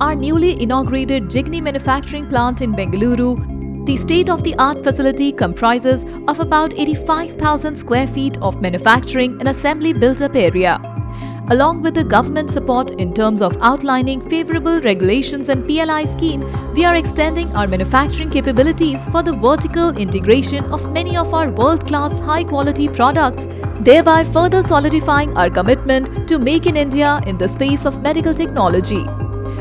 our newly inaugurated Jigani Manufacturing Plant in Bangalore, the state-of-the-art facility comprises of about 85,000 square feet of manufacturing and assembly built-up area. Along with the government support in terms of outlining favorable regulations and PLI scheme, we are extending our manufacturing capabilities for the vertical integration of many of our world-class high-quality products, thereby further solidifying our commitment to Make in India in the space of medical technology.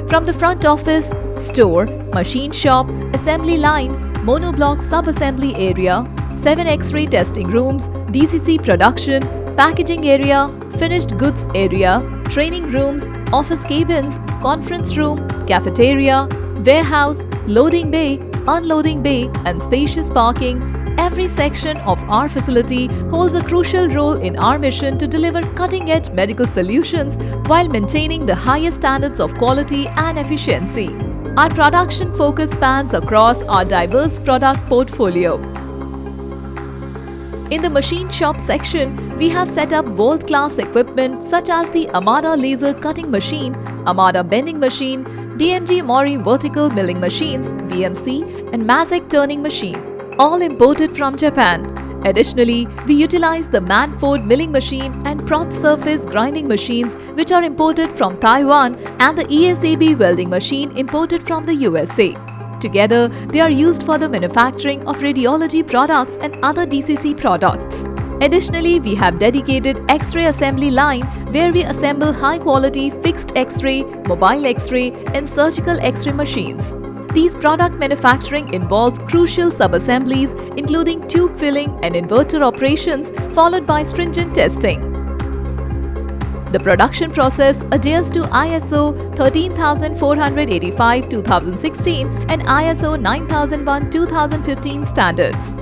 From the front office, store, machine shop, assembly line, monoblock sub-assembly area, 7 X-ray testing rooms, DCC production, packaging area, finished goods area, training rooms, office cabins, conference room, cafeteria, warehouse, loading bay, unloading bay, and spacious parking, every section of our facility holds a crucial role in our mission to deliver cutting-edge medical solutions while maintaining the highest standards of quality and efficiency. Our production focus spans across our diverse product portfolio. In the machine shop section, we have set up world-class equipment such as the Amada laser cutting machine, Amada bending machine, DMG Mori vertical milling machines, VMC, and Mazek turning machine, all imported from Japan. Additionally, we utilize the Manford milling machine and Proth surface grinding machines which are imported from Taiwan and the ESAB welding machine imported from the USA. Together, they are used for the manufacturing of radiology products and other DCC products. Additionally, we have dedicated X-ray assembly line where we assemble high-quality fixed X-ray, mobile X-ray, and surgical X-ray machines. These product manufacturing involves crucial sub-assemblies including tube filling and inverter operations followed by stringent testing. The production process adheres to ISO 13485-2016 and ISO 9001-2015 standards.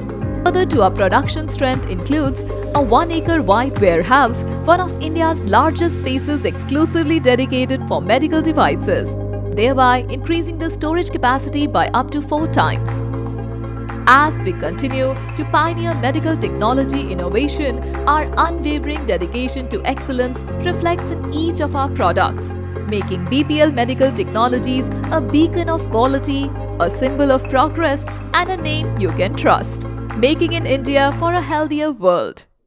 Further to our production strength includes a 1-acre wide warehouse, one of India's largest spaces exclusively dedicated for medical devices, thereby increasing the storage capacity by up to 4 times. As we continue to pioneer medical technology innovation, our unwavering dedication to excellence reflects in each of our products, making BPL Medical Technologies a beacon of quality, a symbol of progress, and a name you can trust. Making in India for a healthier world.